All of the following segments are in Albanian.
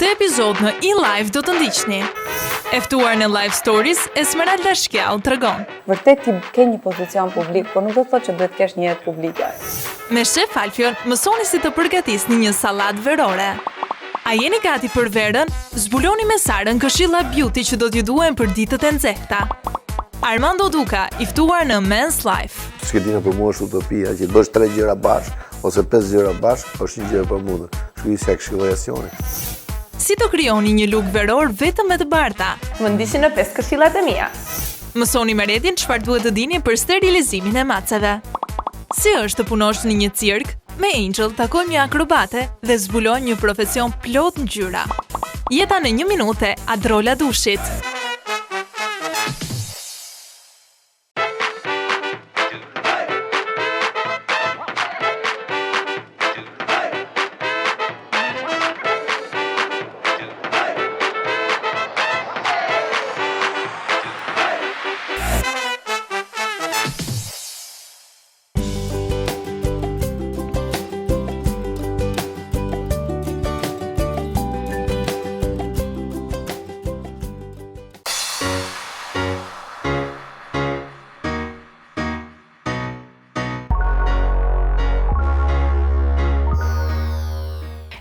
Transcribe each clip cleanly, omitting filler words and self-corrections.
Këtë epizod në eLive do të ndiqni. E ftuar në Live Stories, Esmeralda Shkjall tregon. Vërtet ti ke një pozicion publik, por nuk do të thotë që duhet kesh një jetë publike. Me Shef Alfion, mësoni si të përgatisni një sallatë verore. A jeni gati për verën? Zbuloni me Sarën këshilla beauty që do t'ju duhen për ditët e nxehta. Armando Duka, i ftuar në Men's Life. Shketina për mua është utopia, që të bësh 3 gjëra bashkë, ose 5 gjëra bashkë, është një gjë për mundur. Shkruaj se këshilloj aksione. Si të krijoni një look veror vetëm me të barta? Më ndiqni në 5 këshillat e mia. Mësoni me Redin çfarë duhet të dini për sterilizimin e maceve. Si është të punosh në një cirk? Me Angel takoj një akrobate dhe zbulon një profesion plot ngjyra. Jeta në 1 minutë, Adrola Dushit.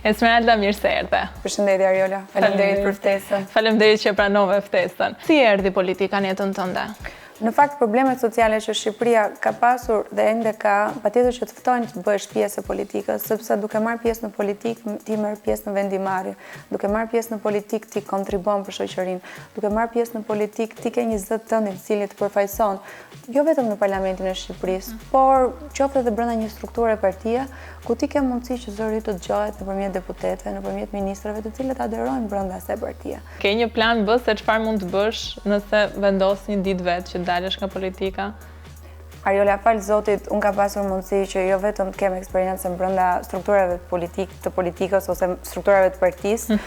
Esmeralda, mirë se erdhe. Përshëndetje Ariola, faleminderit për ftesën. Faleminderit që pranove ftesën. Si erdhi politika në jetën tënde? Në fakt, problemet sociale që Shqipëria ka pasur dhe ende ka, patjetër që të ftojnë të bësh pjesë e politikës, sepse duke marrë pjesë në politikë, ti merr pjesë në vendimarrje. Duke marrë pjesë në politikë, ti kontribon për shoqërinë. Duke marrë pjesë në politikë, ti ke një zë tënd i cili të përfaqëson, jo vetëm në Parlamentin e Shqipërisë, por qoftë edhe brenda një strukture partie, ku ti ke mundësi që zëri të dëgjohet nëpërmjet deputetëve, nëpërmjet ministrave, të cilët aderojnë brenda asaj partie. Ke një plan B se çfarë mund të bësh nëse vendos një ditë vetë që dalësh nga politika? Ariola, falë Zotit, unë ka pasur mundësi që jo vetëm të kem eksperiencën brenda strukturave të politikës ose strukturave të partisë,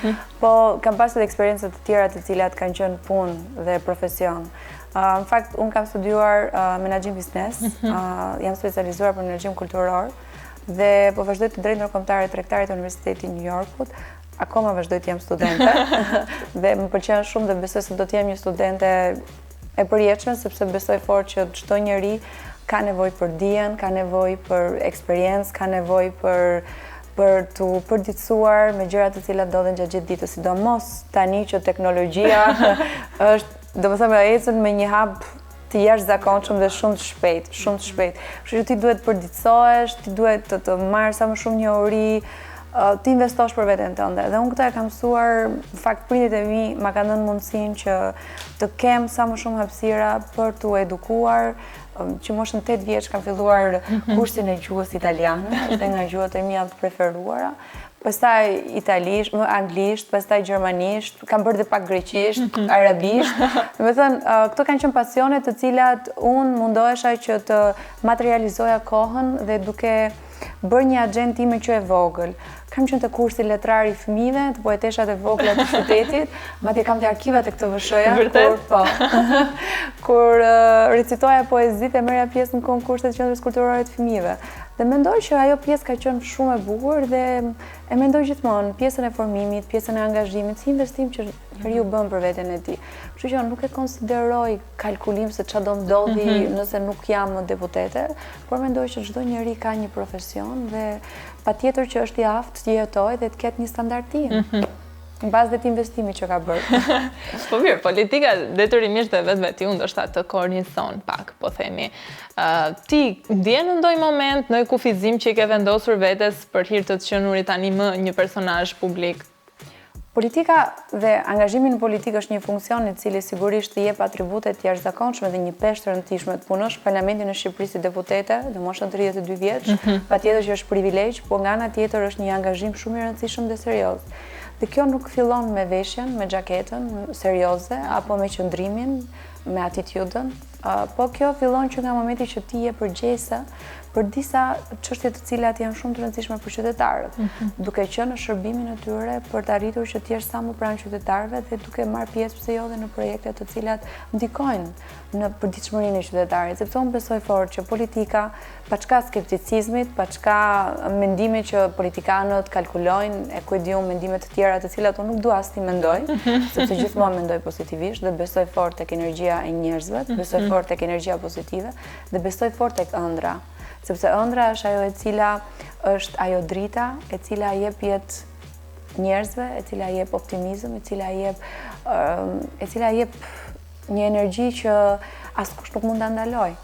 po kam pasur eksperiencë të tjera të cilat kanë qenë punë dhe profesion. Në fakt, unë kam studiuar menaxhim biznes, jam specializuar për menaxhim kulturor, dhe po vazhdoj të drejt ndërkombëtare tregtare të Universitetit New Yorkut. Akoma vazhdoj të jem studente dhe më pëlqen shumë dhe besoj se do të jem një studente e përjetshme, sepse besoj fort që çdo njeri ka nevojë për dijen, ka nevojë për eksperiencë, ka nevojë për të përditësuar me gjëra të cilat ndodhen gjatë gjithë ditës, sidomos tani që teknologjia është, domethënë, ecën me një hap të jashtëzakonshëm dhe shumë të shpejt. Kështu që ti duhet të përditësohesh, ti duhet të marrë sa më shumë njohuri, ti investosh për veten tënde. Dhe unë këtë e kam mësuar, në fakt prindit e mi ma kanë dhënë mundësinë që të kem sa më shumë hapësira për t'u edukuar. Që moshën 8 vjeç kam filluar kursin e gjuhës italiane, dhe nga gjuhët e mia të preferuara. Pastaj italisht, më anglisht, pastaj gjermanisht, kam bërë dhe pak greqisht, arabisht. Domethënë, këto kanë qenë pasione të cilat unë mundohesha që të materializoja kohën dhe duke bërë një agjendë time që e vogël. Kam qenë të kursi letrar i fëmijëve, të poeteshat e vogla të qytetit, madje kam të arkivat e këtë VSH-ja, kur recitoja poezitë e merrja pjesë në konkurset e Qendrës Kulturore të Fëmijëve. Dhe mendoj që ajo pjesë ka qenë shumë e bukur dhe e mendoj gjithmonë pjesën e formimit, pjesën e angazhimit, si investim që njeriu bën për veten e tij. Kështu që nuk e konsideroj kalkulim se çfarë do ndodhi nëse nuk jam më deputete, por mendoj që çdo njeri ka një profesion dhe patjetër që është i aftë të jetojë dhe të ketë një standardi. Në bazë dhe të investimit që ka bërë. Po mirë, politika detyrimisht dhe vetë ju ndoshta të kornizon pak, po themi. Ti ndjen në ndonjë moment, në kufizim që i ke vendosur vetes për hir të qenurit tani më një personazh publik? Politika dhe angazhimi në politikë është një funksion i cili sigurisht të jep atribute të jashtëzakonshme dhe një peshë të rëndësishme të punosh Parlamentin e Shqipërisë si deputete në moshën 32 vjeç, patjetër që është privilegj, por nga ana tjetër është një angazhim shumë i rëndësishëm dhe serioz. Dhe kjo nuk fillon me veshjen, me xhaketën serioze apo me qëndrimin, me attitudën, po kjo fillon që nga momenti që ti je përgjegjëse për disa çështje të cilat janë shumë të rëndësishme për qytetarët, duke qenë në shërbimin e tyre për të arritur që të jesh sa më pranë qytetarëve dhe duke marrë pjesë pse jo dhe në projekte të cilat ndikojnë në përditshmërinë e qytetarit, sepse unë besoj fort që politika, pa çka skepticizmit, pa çka mendimit që politikanët kalkulojnë, e ku e di unë mendime të tjera të cilat unë nuk dua as ti mendoj, sepse gjithmonë mendoj pozitivisht dhe besoj fort tek energjia e njerëzve, besoj fort tek energjia pozitive dhe besoj fort tek ëndra. Sepse ëndra është ajo e cila është ajo drita e cila jep jetë njerëzve, e cila jep optimizëm, e cila jep një energji që askush nuk mund ta ndaloj.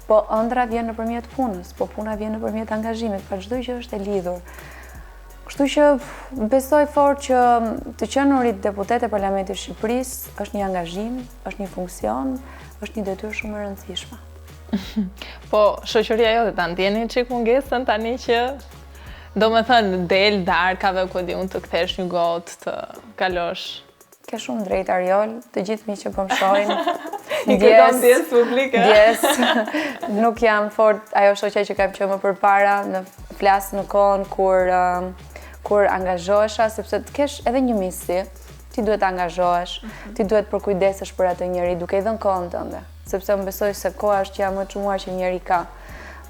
Po ëndra vjen nëpërmjet punës, po puna vjen nëpërmjet angazhimit, pa çdo gjë është e lidhur. Kështu që besoj fort që të qenurit deputet e Parlamentit të Shqipërisë është një angazhim, është një funksion, është një detyrë shumë e rëndësishme. Po, shoqëria jote ta ndjeni çik mungesën tani që do me thënë del darkave ku di unë të kthesh një gotë, të kalosh. Ke shumë drejt Ariol, të gjithë miqtë që po më shohin. Ndjes publike. Ndjes. Nuk jam fort ajo shoqja që kam qenë më përpara, në flas në kohën kur angazhohesha, sepse të kesh edhe një misi, ti duhet të angazhohesh, ti duhet përkujdesesh për atë njeri duke i dhënë kohën tënde, sepse më besoj se koha është që më çmuar që njeri ka.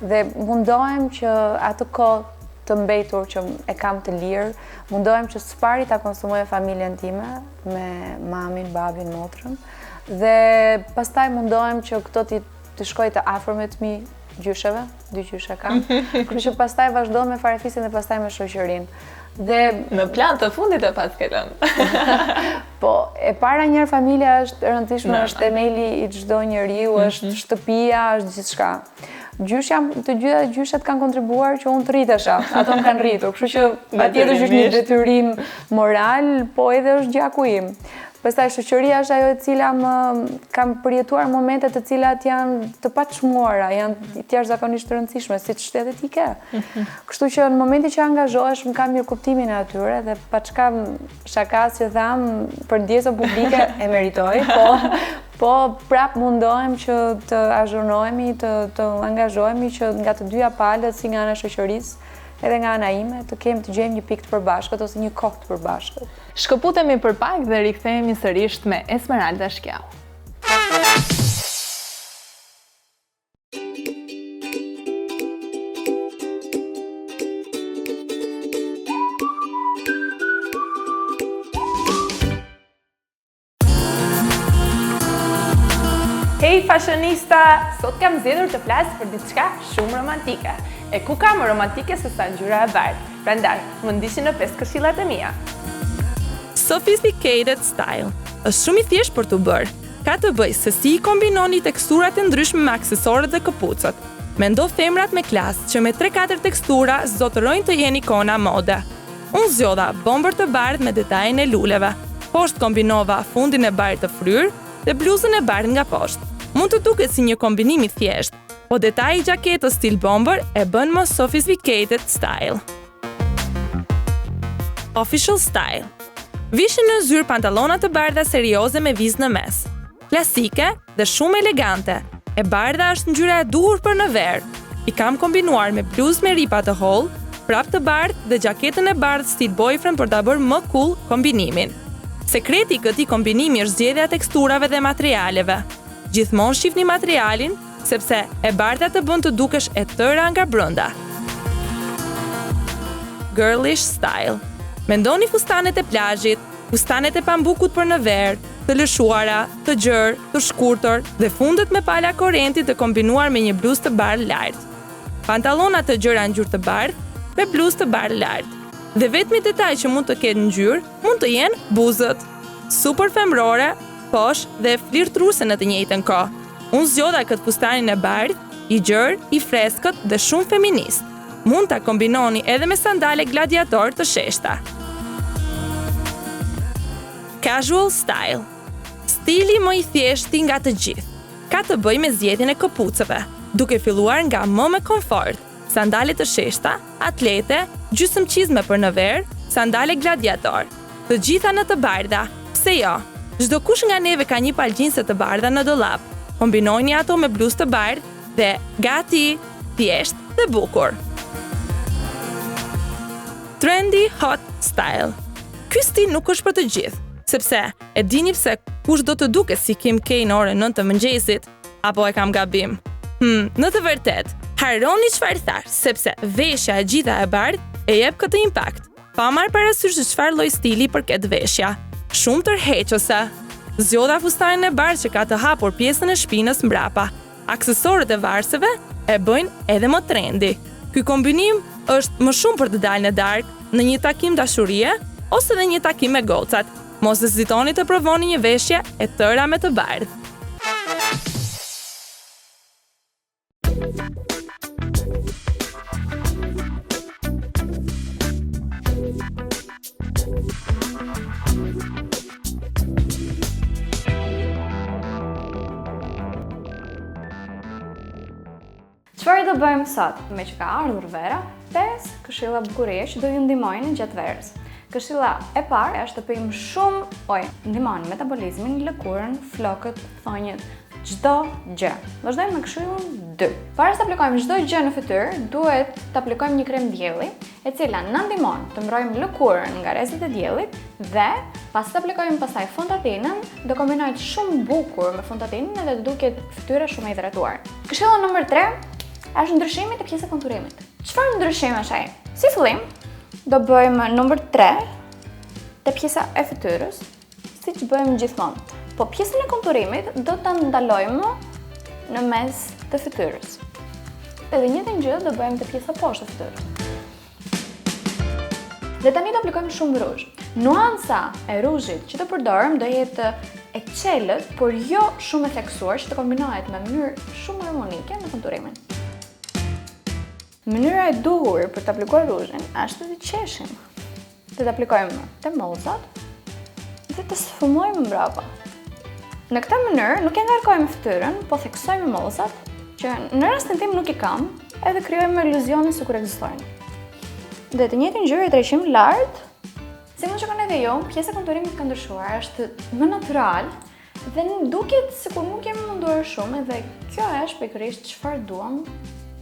Dhe mundohem që atë kohë të mbetur që e kam të lirë, mundohem që së pari ta konsumoj familjen time me mamin, babin, motrën, dhe pastaj mundohem që këto të shkoj të afërmit mi gjysheve, 2 gjyshe kam, kështu që pastaj vazhdo me farefisin dhe pastaj me shoqërinë. Dhe në plan të fundit e pas ke lënë. Po, e para njërë familja është e rëndësishme, është temeli i çdo njeriu, është shtëpia, është gjithçka. Të gjitha gjyshet kanë kontribuar që unë të rritesha, ato më kanë rritur, kështu që patjetër që është një detyrim moral, po edhe është gjaku im. Pastaj shoqëria është ajo e cila më kam përjetuar momente të cilat janë të paçmuara, janë të jashtëzakonisht të rëndësishme, siç edhe ti ke. Kështu që në momentin që angazhohesh, më kam mirë kuptimin e atyre dhe pa çka shakas që tham për ndjesën publike e meritoj, po prap mundohem që të azhurnohemi, të angazhohemi që nga të dyja palët, si nga ana e shoqërisë, edhe nga ana ime, të gjejmë një pikë të përbashkët ose një kohë të përbashkët. Shkëputemi për pak dhe rikthehemi sërish me Esmeralda Shkjau. Hej fashionista, sot kam zgjedhur të flas për diçka shumë romantike. E ku ka më romantike se sa ngjyra e bardhë. Prandaj, më ndiqni në 5 këshillat e mia. Sophisticated style është shumë i thjeshtë për t'u bërë. Ka të bëjë se si i kombinoni teksturat e ndryshme me aksesorët dhe këpucët. Mendo femrat me klasë që me 3-4 tekstura zotërojnë të jeni ikona mode. Unë zgjodha bomber të bardhë me detajin e luleve. Poshtë kombinova fundin e bardhë të fryrë dhe bluzën e bardhë nga poshtë. Mund të duket si një kombinim i thjeshtë, po detaji i gjaketës stil bomber e bën më sophisticated style. Official style. Vishin në zyrë pantallona të bardha serioze me vizë në mes. Klasike dhe shumë elegante. E bardha është ngjyra e duhur për në verë. I kam kombinuar me bluzë me ripa të hollë, prap të bardhë dhe gjaketën e bardhë stil boyfriend për ta bërë më cool kombinimin. Sekreti i këtij kombinimi është zgjedhja e teksturave dhe materialeve. Gjithmonë shihni materialin, sepse e bardha të bën të dukesh e tëra nga brenda. Girlish style. Mendoni fustanet e plazhit, fustanet e pambukut për në verë, të lëshuara, të gjerë, të shkurtër dhe fundet me pala korrenti të kombinuar me një bluzë të bardhë lartë. Pantallona të gjëra ngjyrë të bardhë me bluzë të bardhë lartë. Dhe vetmi detaj që mund të ketë ngjyrë mund të jenë buzët. Super femrore, poshtë dhe flirtruese në të njëjtën kohë. Unë zgjodha këtë fustanin e bardhë, i gjerë, i freskët dhe shumë feminist. Mund ta kombinoni edhe me sandale gladiator të sheshta. Casual style. Stili më i thjeshtë nga të gjithë. Ka të bëjë me zgjedhjen e këpucëve, duke filluar nga më me komfort, sandale të sheshta, atlete, gjysmë çizme për në verë, sandale gladiator. Të gjitha në të bardha. Pse jo? Çdo kush nga neve ka një palë gjinse të bardha në dollap. Kombinojni ato me bluzë të bardhë dhe gati, thjesht dhe bukur. Trendy hot style. Ky stil nuk është për të gjithë, sepse e dini pse kush do të duket si Kim K në orën 9 të mëngjesit, apo e kam gabim? Në të vërtet, harroni çfarë thash, sepse veshja e gjitha e bardhë e jep këtë impakt. Pa marrë parasysh se çfarë lloj stili përket veshja. Shumë tërheqëse. Zgjodha fustanin e bardhë që ka të hapur pjesën e shpinës mbrapa. Aksesorët e varseve e bëjnë edhe më trendy. Ky kombinim është më shumë për të dalë në darkë, në një takim dashurie ose në një takim me gocat. Mos hezitoni të provoni një veshje e tëra me të bardhë. Çfarë do bëjmë sot? Me që ka ardhur vera, 5 këshilla bukurie që do ju ndihmojnë gjatë verës. Këshilla e parë është të pijmë shumë ujë. Ndihmon metabolizmin, lëkurën, flokët, thonjët, çdo gjë. Vazhdojmë me këshillën 2. Para se të aplikojmë çdo gjë në fytyrë, duhet të aplikojmë një krem dielli, e cila na ndihmon të mbrojmë lëkurën nga rrezet e diellit dhe pas të aplikojmë pastaj fontatinën, do kombinohet shumë bukur me fontatinën edhe do duket fytyra shumë e hidratuar. Këshilla nr. 3 është ndryshimi të pjesës konturimit. Çfarë ndryshimi është ai? Si fillim, do bëjmë nr. 3 te pjesa e fytyrës, siç bëjmë gjithmonë. Po pjesën e konturimit do ta ndalojmë në mes të fytyrës. Edhe njëjtën gjë do bëjmë te pjesa poshtë e fytyrës. Dhe tani do aplikojmë shumë ruzh. Nuanca e ruzhit që do përdorëm do jetë e qelët, por jo shumë e theksuar, që të kombinohet me mënyrë shumë harmonike në konturimin. Mënyra e duhur për të aplikuar ruzhin është të qeshim. Të aplikojmë te mollzat dhe të sfumojmë mbrapa. Në këtë mënyrë nuk e ngarkojmë fytyrën, po theksojmë mollzat, që në rastin tim nuk i kam, edhe krijojmë iluzionin sikur ekzistojnë. Dhe të njëjtin gjë e tërheqim lart, si mund të shikoni edhe ju, pjesa e konturimit ka ndryshuar, është më natyral dhe duket sikur nuk jemi munduar shumë, dhe kjo është pikërisht çfarë duam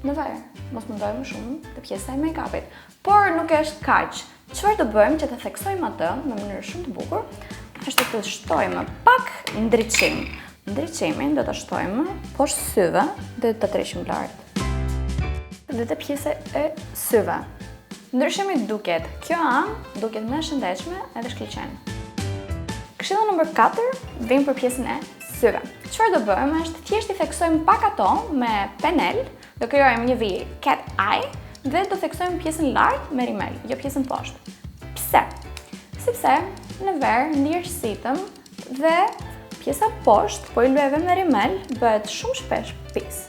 në verë. Mos mundojmë shumë të pjesa e make-upit. Por nuk është kaq. Çfarë do bëjmë që të theksojmë atë në mënyrë shumë të bukur, është të shtojmë pak ndriçim. Ndriçimin do ta shtojmë poshtë syve dhe ta tërheqim lart. Dhe te pjesa e syve. Ndryshimi duket, kjo anë duket më e shëndetshme edhe shkëlqen. Këshilla nr. 4 vjen për pjesën e syve. Çfarë do bëjmë është thjesht I theksojmë pak ato me penel. Do krijojmë një vijë cat eye dhe do theksojmë pjesën lart me rimel, jo pjesën poshtë. Pse? Sepse në verë ndjersitëm dhe pjesa poshtë, po I luajve me rimel, bëhet shumë shpesh pis.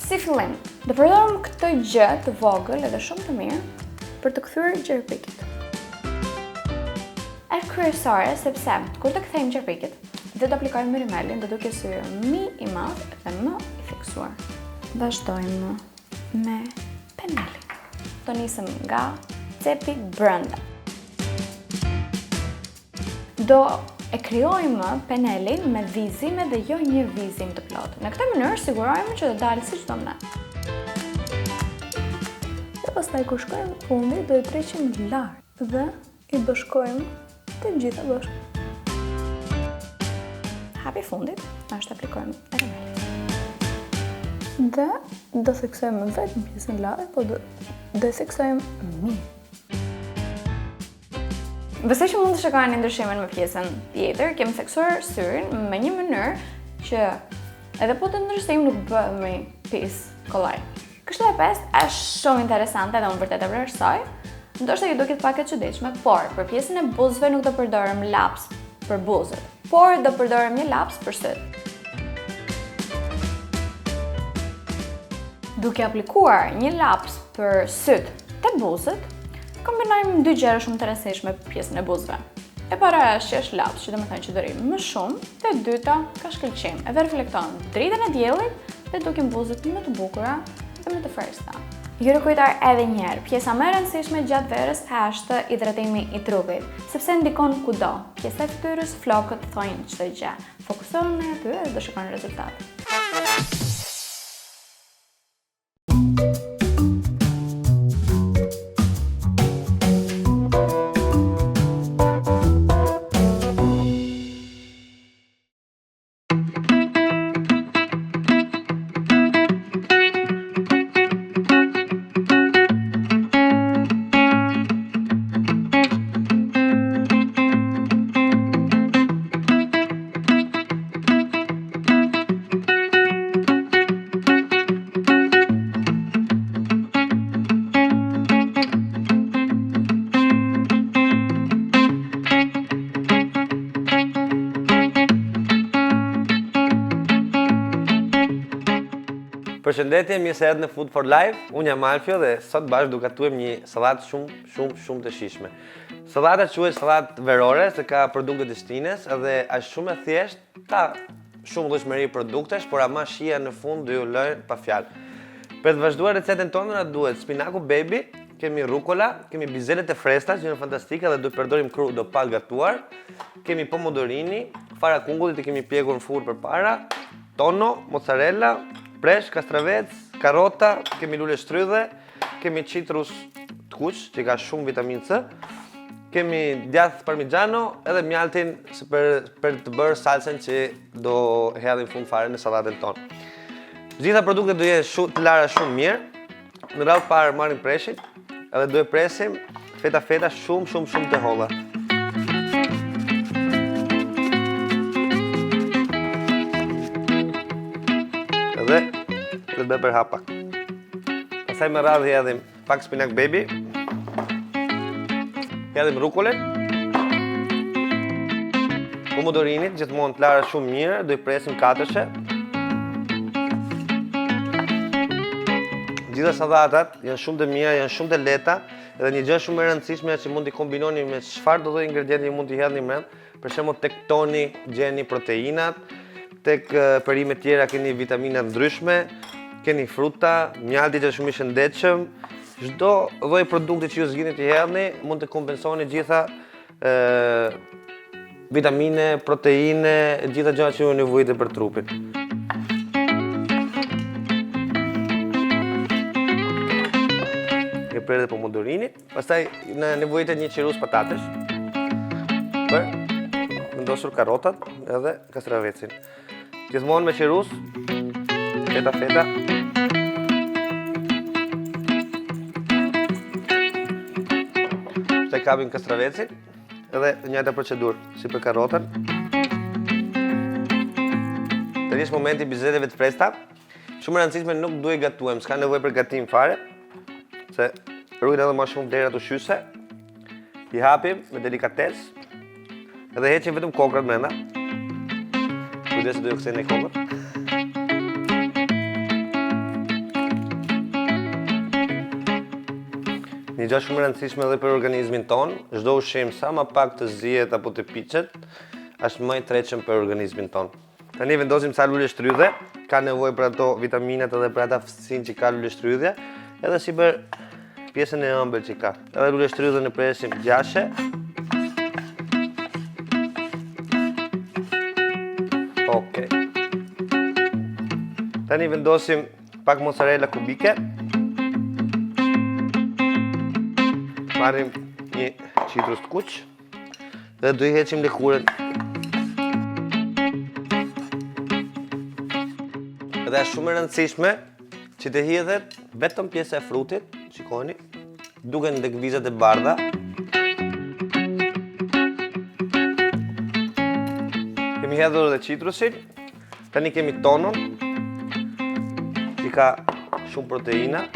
Si fillim, do përdorim këtë gjë të vogël edhe shumë të mirë për të kthyer gjerpikit. Është kryesore sepse kur të kthejmë gjerpikit dhe do aplikojmë rimelin, do duket syri më I madh dhe më I fiksuar. Vazhdojmë me penelin. Do nisëm nga cepi brenda. Do e krijojmë penelin me vizime dhe jo një vizim të plotë. Në këtë mënyrë sigurojmë që të dalë siç do ne. Dhe pastaj kur shkojmë në fundi do e tërheqim lart dhe I bashkojmë të gjitha bashkë. Hapi fundit është aplikojmë rimelin. Dhe do theksojmë vetëm pjesën lart, po do theksojmë mirë. Besoj që mund të shikoni ndryshimin me pjesën tjetër. Kemi theksuar syrin me një mënyrë që edhe po të ndryshojmë nuk bëhemi pis kollaj. Këshilla e 5 është shumë interesante dhe unë vërtet e vlerësoj. Ndoshta ju duket pak e çuditshme, por për pjesën e buzëve nuk do përdorim laps për buzët, por do përdorim një laps për syt. Duke aplikuar një laps për syt te buzët, kombinojmë dy gjëra shumë të rëndësishme për pjesën e buzëve. E para është që është laps, që do të thënë që do rrim më shumë, dhe e dyta ka shkëlqim, edhe reflekton dritën e diellit dhe duken buzët më të bukura dhe më të freskëta. Ju rikujtoj edhe një herë, pjesa më e rëndësishme gjatë verës është hidratimi I trupit, sepse ndikon kudo. Pjesa e fytyrës, flokët, thonjtë, çdo gjë. Fokusohuni aty dhe do shikoni rezultate. Përshëndetje, mirë se erdhët në Food for Life. Unë jam Alfio dhe sot bashkë do gatujem një sallatë shumë të shijshme. Sallata quhet sallatë verore, se ka produkte dishtines dhe është shumë e thjeshtë, ka shumë llojshmëri produktesh, por ama shija në fund do ju lë pa fjalë. Për të vazhduar recetën tonë na duhet spinaku baby, kemi rucola, kemi bizelet e fresta që janë fantastike dhe do të përdorim kru do pa gatuar. Kemi pomodorini, fara kungullit e kemi pjekur në furrë përpara, tono, mozzarella, presh, kastravec, karota, kemi lule shtrydhe, kemi citrus të kuq, që ka shumë vitaminë C, kemi djath parmigiano edhe mjaltin për të bërë salsen që do hedhim fund fare në sallatën tonë. Gjitha produktet do jenë të lara shumë mirë. Në radhë parë marrim preshin edhe do e presim feta shumë të holla. Dhe të bëj për hapa. Pastaj më radhë hedhim pak spinak baby. Hedhim rukolen. Pomodorinit, gjithmonë të lara shumë mirë, do i presim katërshe. Gjitha sallatat janë shumë të mira, janë shumë të lehta, edhe një gjë shumë e rëndësishme që mund t'i kombinoni me çfarë do lloj ingredienti mund t'i hedhni brenda. Për shembull tek toni gjeni proteinat, tek perimet tjera keni vitamina ndryshme, keni fruta, mjalti që është shumë i shëndetshëm. Çdo lloj produkti që ju zgjidhni t'i hedhni mund të kompensoni gjitha vitamine, proteine, gjitha gjërat që ju nevojite për trupin. E prerë dhe pomodorini, pastaj në nevojite një qirus patatesh për vendosur karotat edhe kastravecin. Gjithmonë me qirus, feta. Pastaj kapim kastravecin edhe njëjta procedurë si për karrotën. Tani është momenti i bizeteve të freskëta. Shumë e rëndësishme nuk duhet gatuem, s'ka nevojë për gatim fare, se rrujt edhe më shumë vlera të shyse. I hapim me delikatesë edhe heqim vetëm kokrat brenda. Kujdes se do ju kthejnë kokrat. Një gjë shumë e rëndësishme edhe për organizmin ton, çdo ushqim sa më pak të zihet apo të piqet, është më i tretshëm për organizmin ton. Tani vendosim sa lule shtrydhe, ka nevojë për ato vitaminat edhe për ata aftësinë që ka lule shtrydhja, edhe si për pjesën e ëmbël që ka. Edhe lule shtrydhën e presim gjashe. Okej. Tani vendosim pak mozzarella kubike. Marrim një citrus të kuq dhe do i heqim lëkurën. Dhe është shumë e rëndësishme që të hidhet vetëm pjesa e frutit, shikoni, duken dhe gvizat e bardha. Kemi hedhur dhe citrusin, tani kemi tonon, që ka shumë proteina.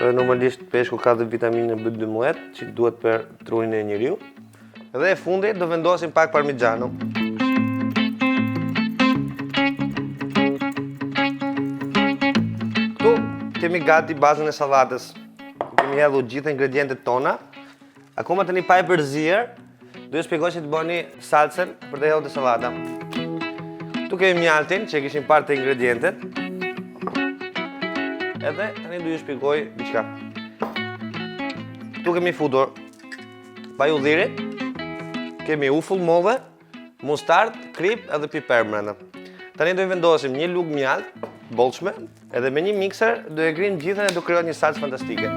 Normalisht peshku ka dhe vitamine B12 që duhet për trurin e njeriu. Dhe e fundit do vendosim pak parmigiano. Këtu kemi gati bazën e sallatës. Kemi hedhur gjithë ingredientet tona. Akoma tani pa e përzier, do ju shpjegoj që të bëni salsen për të hedhur te sallata. Këtu kemi mjaltin që kishim parë te ingredientet. Edhe tani do ju shpjegoj diçka. Këtu kemi futur pajudhiri, kemi ufull modhe, mustard, krip edhe piper brenda. Tani do i vendosim një lugë mjalt, bollshme, edhe me një mikser do e ngrim gjithën e do krijohet një salcë fantastike.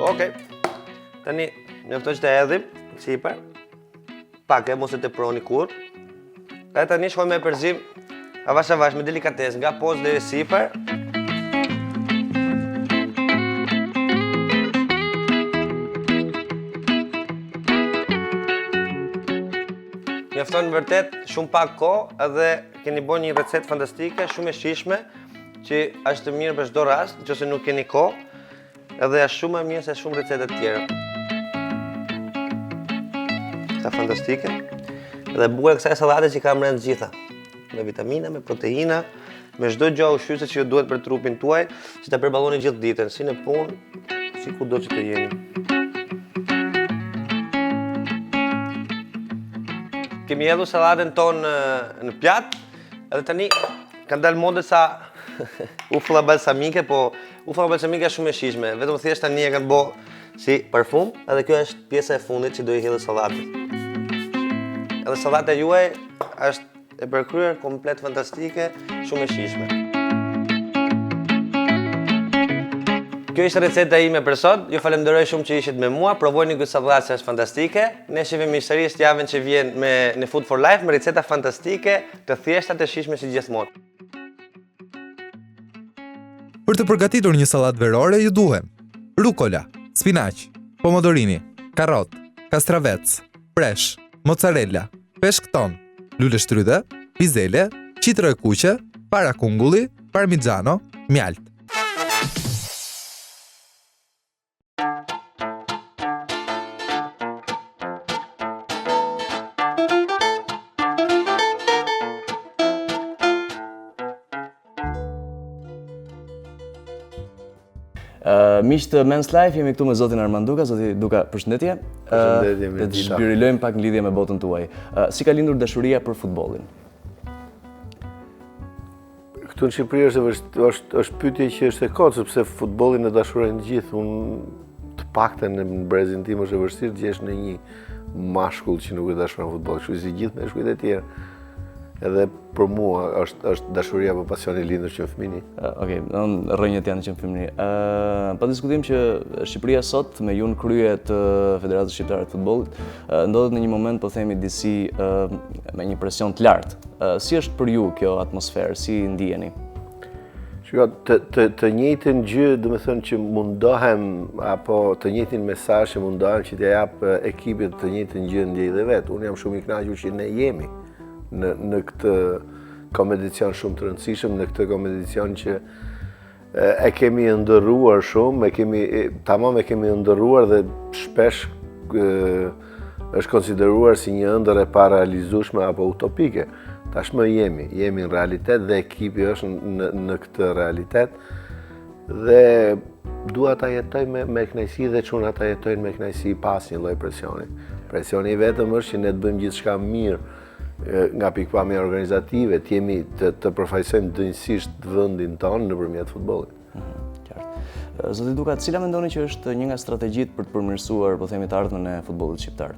Okej, tani mjafton që të hedhim sipër, pak mos e teproni kurrë. E tani shkojmë me përzim avash me delikatesë nga poshtë deri sipër. Mjafton vërtet shumë pak kohë edhe keni bërë një recetë fantastike, shumë e shijshme, që është mirë për çdo rast, nëse nuk keni kohë, edhe është shumë e mirë se shumë receta të tjera. Sa fantastike. Dhe bukur e kësaj sallate që ka brenda gjitha, me vitamina, me proteina, me çdo gjë ushqyese që ju duhet për trupin tuaj, që ta përballoni gjithë ditën, si në punë, si kudo që të jeni. Kemi hedhur sallatën tonë në pjatë, edhe tani kanë dalë mode sa ufulla balsamike, po ufulla balsamike është shumë e shijshme, vetëm thjesht tani e kanë bë si parfum, edhe kjo është pjesa e fundit që do i hedhë sallatën. Edhe sallata juaj është e përkryer komplet fantastike, shumë e shijshme. Kjo ishte receta ime për sot. Ju falenderoj shumë që ishit me mua. Provojeni këtë sallatë që është fantastike. Ne shihemi sërish javën që vjen në Food for Life me receta fantastike, të thjeshta, të shijshme si gjithmonë. Për të përgatitur një sallatë verore ju duhen rukola, spinaq, pomodorini, karrot, kastravec, presh, mozzarella, peshk ton, lule shtrydhe, bizele, qitro e kuqe, parakungulli, parmigiano, mjalt. Miq të Men's Life, jemi këtu me zotin Armand Duka. Zoti Duka, përshëndetje. Përshëndetje, Dhe të zhvilojmë pak në lidhje me botën tuaj. Si ka lindur dashuria për futbollin? Këtu në Shqipëri është pyetje që është e kotë, sepse futbollin e dashurojnë gjithë. Unë të paktën në brezin tim është e vështirë të gjesh në një mashkull që nuk e dashuron futboll, kështu si gjithë meshkujt e tjerë. Edhe për mua është dashuria për pasioni lindur që në fëmini. Okej, rrënjët janë që në fëmini. Pa diskutim që Shqipëria sot, me ju në krye të Federatës Shqiptare të Futbollit, ndodhet në një moment, po themi, disi me një presion të lartë. Si është për ju kjo atmosferë, si ndiheni? Shiko, të njëjtin gjë, do të thënë që mundohem, apo të njëjtin mesazh që mundohem që t'ia jap ekipit të njëjtin gjë ndjej dhe vet. Unë jam shumë i kënaqur që ne jemi në këtë kompeticion shumë të rëndësishëm, në këtë kompeticion që e kemi ndërruar shumë, tamam e kemi ndërruar dhe shpesh është konsideruar si një ëndër e parealizueshme apo utopike. Tashmë jemi në realitet dhe ekipi është në këtë realitet dhe dua ta jetoj me kënaqësi dhe çuna ta jetojnë me kënaqësi pas një lloj presioni. Presioni vetëm është që ne të bëjmë gjithçka mirë nga pikpamja organizative, të përfaqësojmë dënësisht vendin tonë nëpërmjet futbollit. Qartë. Zoti Duka, cila mendoni që është një nga strategjitë për të përmirësuar, po themi, të ardhmen e futbollit shqiptar?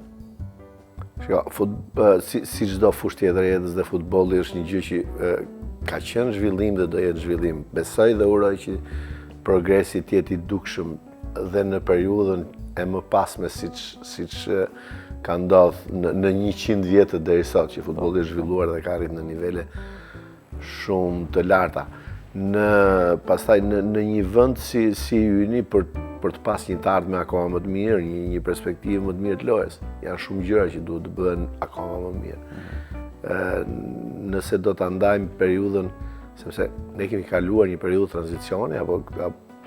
Shiko, si çdo fushë tjetër jetës dhe futbolli është një gjë që ka qenë zhvillim dhe do jetë zhvillim. Besoj dhe uroj që progresi të jetë i dukshëm dhe në periudhën e mëpasme siç ka ndodhur në 100 vjetë deri sot që futbolli është zhvilluar dhe ka arritur në nivele shumë të larta. Pastaj në një vend si yni për të pas një të ardhme akoma më të mirë, një perspektivë më të mirë të lojës. Janë shumë gjëra që duhet të bëhen akoma më mirë. Nëse do ta ndajmë periudhën, sepse ne kemi kaluar një periudhë tranzicioni apo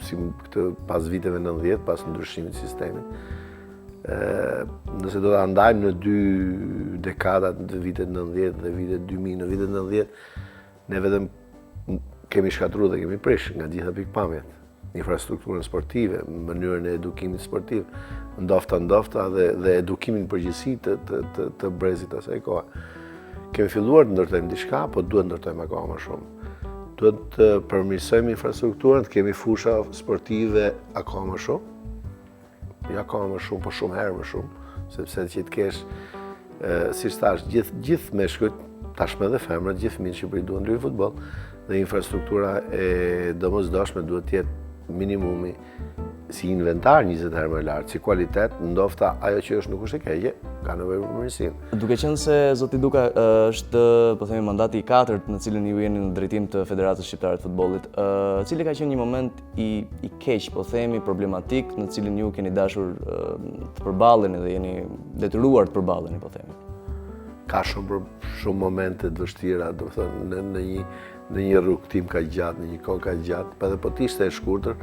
si këtë pas viteve 90, pas ndryshimit të sistemit. Nëse do ta ndajmë në dy dekadat, në vitet 90 dhe vitet 2000, në vitet 90, ne vetëm kemi shkatruar dhe kemi prish nga gjitha pikpamjet. Infrastrukturën sportive, mënyrën e edukimit sportiv, ndofta dhe edukimin përgjithësi të brezit të asaj kohe. Kemi filluar të ndërtojmë diçka, po duhet ndërtojmë akoma më shumë. Duhet të përmirësojmë infrastrukturën, të kemi fusha sportive akoma më shumë. Jo akoma më shumë, po shumë herë më shumë, sepse që të kesh, si thash, gjithë meshkujt, tashmë dhe femrat, gjithë fëmijët në Shqipëri duhen ndryjë futboll dhe infrastruktura e domosdoshme duhet të jetë minimumi si inventar 20 herë më lartë, si kualitet, ndofta ajo që është nuk është e keqe, ka nevojë për përmirësim. Duke qenë se zoti Duka është, po themi, mandati i 4 në cilën ju jeni në drejtim të Federatës Shqiptare të Futbollit, cili ka qenë një moment i keq, po themi, problematik, në cilin ju keni dashur të përballeni dhe jeni detyruar të përballeni, po themi? ka shumë momente të vështira, do të thënë në një rrugtim ka gjatë, në një kohë ka gjatë, edhe po t'ishte e shkurtër,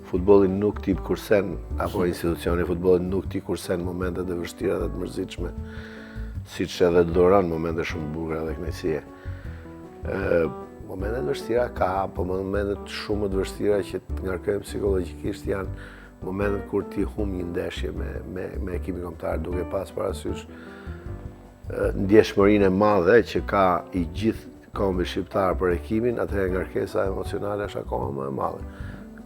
futbolli nuk t'i kursen, apo institucioni futbollit nuk t'i kursen momentet e vështira dhe të mërzitshme, siç edhe duron momente shumë bukura dhe kënaqësie. Momentet vështira ka, po momentet shumë të vështira që të ngarkojmë psikologjikisht janë momentet kur ti humb një ndeshje me ekipin kombëtar duke pas parasysh ndjeshmërinë e madhe që ka i gjithë kombi shqiptar për ekipin, atëherë ngarkesa emocionale është akoma më e madhe.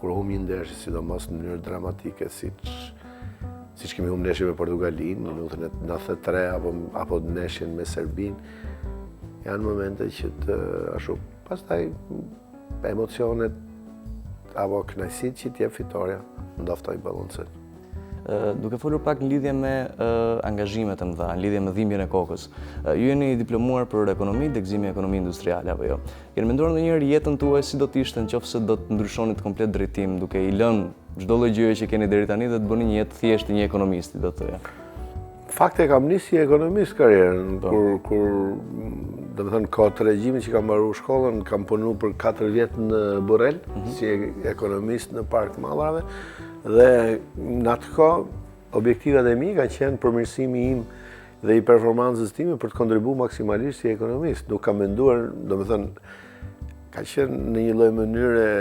Kur humb një ndeshje, sidomos në mënyrë dramatike, siç kemi humbur ndeshjen me Portugalinë, në minutën e 93 apo ndeshjen me Serbinë, janë momente që ashtu pastaj emocionet apo kënaqësitë që t'jep fitoria ndoftojnë ballancën. Duke folur pak në lidhje me angazhimet e mëdha, në lidhje me dhimbjen e kokës. Ju jeni diplomuar për ekonomi, degëzimi ekonomi industriale apo jo? Keni menduar ndonjëherë jetën tuaj si do të ishte nëse do të ndryshonit komplet drejtim, duke i lënë çdo lloj gjëje që keni deri tani dhe të bëni një jetë thjesht një ekonomisti, do të thoya? Fakte kam nisë si ekonomist karrierën, kur do të thënë kohë të regjimit që kam mbaruar shkollën, kam punuar për 4 vjet në Burrell, si ekonomist në Park të Mallrave, dhe në atë kohë objektivat e mi kanë qenë përmirësimi im dhe i performancës time për të kontribuar maksimalisht si ekonomist. Nuk kam menduar, do të thënë, ka qenë në një lloj mënyre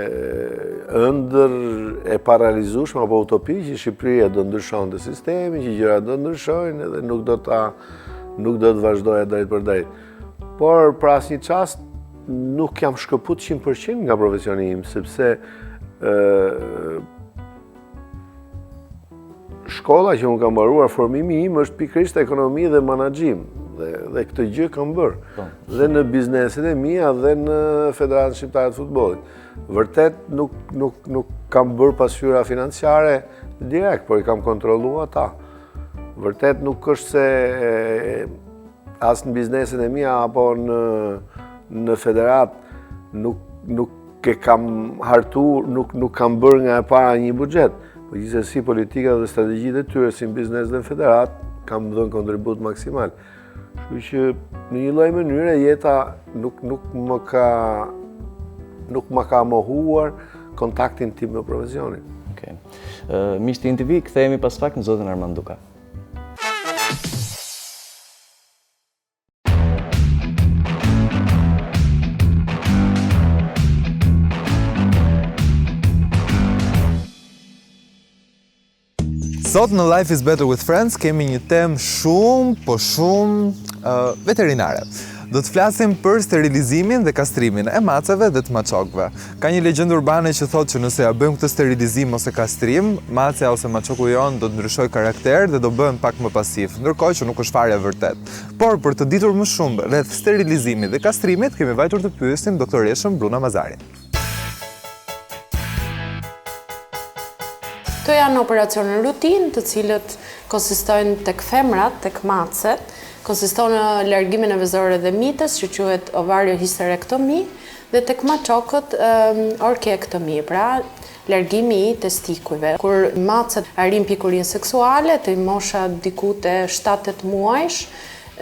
ëndër e paralizueshme apo utopi që Shqipëria do ndryshonte sistemin, që gjërat do ndryshojnë dhe nuk do të vazhdoja drejt për drejt. Por për asnjë çast nuk jam shkëput 100% nga profesioni im, sepse shkolla që unë kam mbaruar, formimi im është pikërisht ekonomi dhe menaxhim. Dhe këtë gjë kam bërë, dhe në bizneset e mia dhe në Federatën Shqiptare të Futbollit. Vërtet nuk kam bërë pasqyra financiare direkt, por i kam kontrolluar ata. Vërtet nuk është se as në bizneset e mia apo në Federat nuk e kam hartuar, nuk kam bërë nga e para një buxhet. Po gjithsesi politika dhe strategjitë e tyre si në biznes dhe në Federat kam dhënë kontribut maksimal. Kështu që në një lloj mënyre jeta nuk më ka mohuar kontaktin tim me profesionin. Okej. Miqtë e TV, kthehemi pas pak në zotin Armand Duka. Sot në Life is Better with Friends kemi një temë shumë veterinare. Do të flasim për sterilizimin dhe kastrimin e macave dhe të maçokëve. Ka një legjendë urbane që thotë që nëse ja bëjmë këtë sterilizim ose kastrim, macja ose maçoku jon do të ndryshojë karakter dhe do bëhen pak më pasiv, ndërkohë që nuk është fare e vërtet. Por për të ditur më shumë rreth sterilizimit dhe kastrimit, kemi vajtur të pyesim doktoreshën Bruna Mazarin. Këto janë operacione rutinë, të cilët konsistojnë tek femrat, tek macet, konsistojnë në largimin e vezorëve dhe mitës, që quhet ovariohisterektomi, dhe tek maçokët orkiektomi, pra largimi i testikujve. Kur macet arrin pikurinë seksuale, të mosha diku te 7-8 muajsh,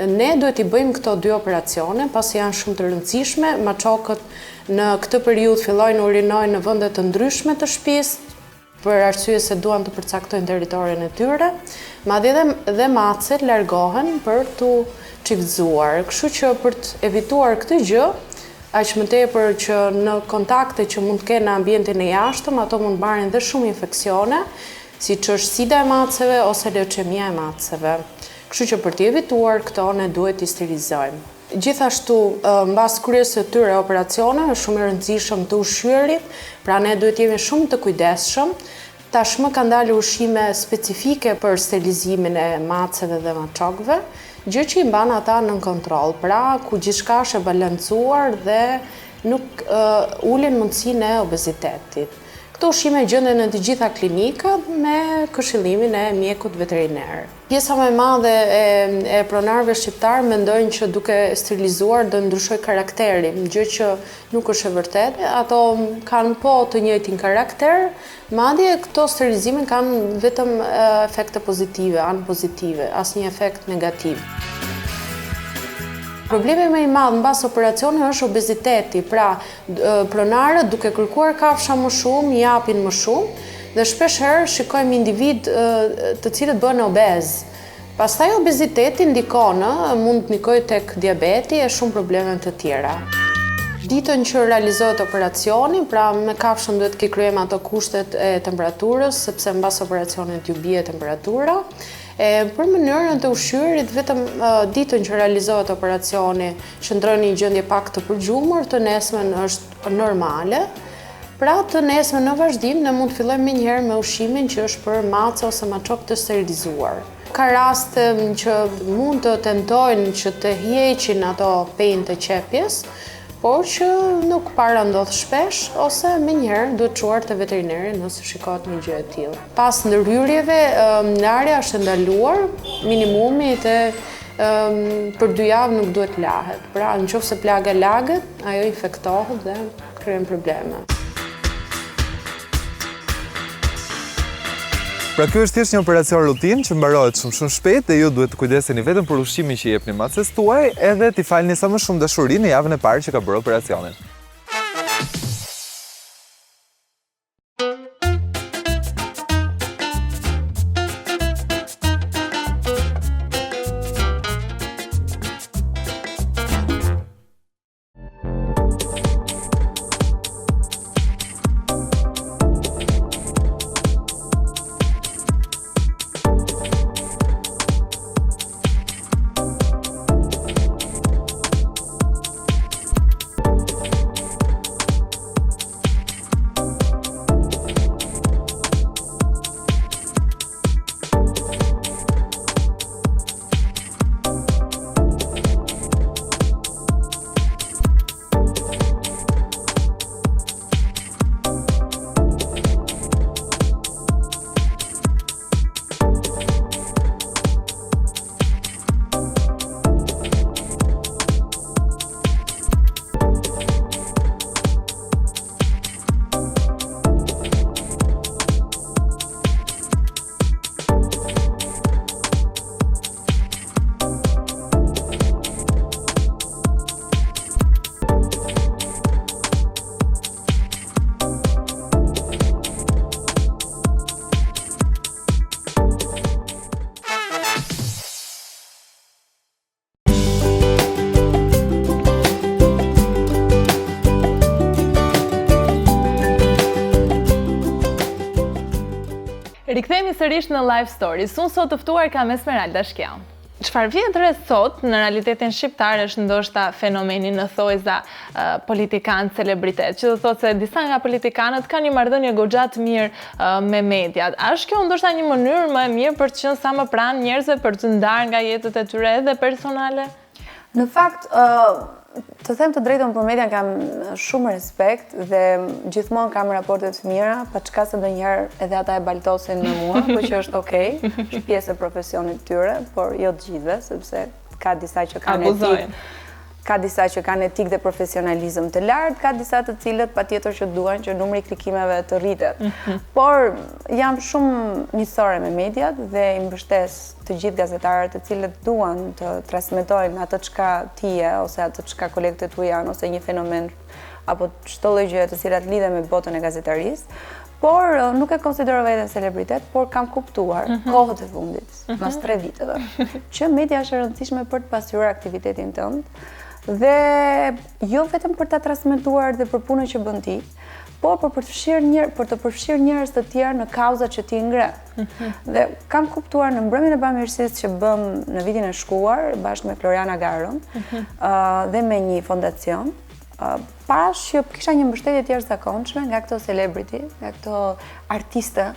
ne duhet i bëjmë këto 2 operacione, pasi janë shumë të rëndësishme. Maçokët në këtë periudhë fillojnë urinojnë në vende të ndryshme të shtëpisë, për arsye se duan të përcaktojnë territorin e tyre, madje dhe macet largohen për të çiftzuar. Kështu që për të evituar këtë gjë, aq më tepër që në kontakte që mund të kenë në ambientin e jashtëm, ato mund marrin dhe shumë infeksione, siç është sida e maceve ose leuqemia e maceve. Kështu që për të evituar këto ne duhet t'i sterilizojmë. Gjithashtu, mbas kryes së tyre operacioneve, është shumë i rëndësishëm të ushqyerit, pra ne duhet jemi shumë të kujdesshëm. Tashmë kanë dalë ushqime specifike për sterilizimin e maceve dhe maçokëve, gjë që i mban ata nën kontroll, pra ku gjithçka është e balancuar dhe nuk ulin mundësinë e obezitetit. Këto ushqime gjenden në të gjitha klinikat me këshillimin e mjekut veteriner. Pjesa më e madhe e pronarëve shqiptar mendojnë që duke sterilizuar do ndryshoj karakterin, gjë që nuk është e vërtetë. Ato kanë po të njëjtin karakter, madje këto sterilizime kanë vetëm efekte pozitive, anë pozitive, asnjë efekt negativ. Problemi më i madh mbas operacionit është obeziteti, pra pronarët duke kërkuar kafsha më shumë, japin më shumë dhe shpesh herë shikojmë individ të cilët bëhen obez. Pastaj obeziteti ndikon, mund të ndikojë tek diabeti e shumë probleme të tjera. Ditën që realizohet operacioni, pra me kafshën duhet të kryejmë ato kushtet e temperaturës, sepse mbas operacionit ju bie temperatura. Për mënyrën të ushqyerit, vetëm ditën që realizohet operacioni, qëndroni në gjendje pak të përgjumur, të nesmen është normale. Pra të nesmen në vazhdim ne mund të fillojmë menjëherë me ushqimin që është për mace ose maçok të sterilizuar. Ka raste që mund të tentojnë që të hiqin ato pejnë të qepjes, por që nuk para ndodh shpesh, ose menjëherë duhet çuar te veterineri nëse shikohet një gjë e tillë. Pas ndërhyrjeve, larja është ndaluar, minimumi për 2 javë nuk duhet lahet. Pra nëse plaga laget, ajo infektohet dhe krijon probleme. Pra ky është thjesht një operacion rutinë që mbarohet shumë shpejt dhe ju duhet të kujdeseni vetëm për ushqimin që i jepni maces tuaj edhe t'i falni sa më shumë dashuri në javën e parë që ka bërë operacionin. Rikthehemi sërish në Live Stories. Unë sot të ftuar kam Esmeralda Shkjau. Çfarë vjen re sot në realitetin shqiptar është ndoshta fenomeni në thojza politikan celebritet, që do thotë se disa nga politikanët kanë një marrëdhënie goxha të mirë me mediat. A është kjo ndoshta një mënyrë më e mirë për të qenë sa më pranë njerëzve për të ndarë nga jetët e tyre edhe personale? Në fakt, të them të drejtën për median kam shumë respekt dhe gjithmonë kam raporte të mira, pa çka se ndonjëherë edhe ata e baltosin me mua, por që është okay, është pjesë e profesionit tyre, por jo të gjithëve, sepse ka disa që kanë etik. Ka disa që kanë etik dhe profesionalizëm të lartë, ka disa të cilët patjetër që duan që numri i klikimeve të rritet. Por jam shumë miqësore me mediat dhe i mbështes të gjithë gazetarët të cilët duan të transmetojnë atë çka tije ose atë çka kolegët tu janë ose një fenomen apo çdo lloj gjëje të cilat lidhen me botën e gazetarisë. Por nuk e konsideroj veten celebritet, por kam kuptuar kohët e fundit, pas 3 viteve, që media është e rëndësishme për të pasqyruar aktivitetin tënd. Dhe jo vetëm për ta transmetuar dhe për punën që bën ti, por për të përfshirë njerëz të tjerë në kauzat që ti ngre. Dhe kam kuptuar në mbrëmjen e bamirësisë që bëm në vitin e shkuar bashkë me Floriana Garën dhe me një fondacion, parash që kisha një mbështetje të jashtëzakonshme nga këto celebrity, nga këto artistë,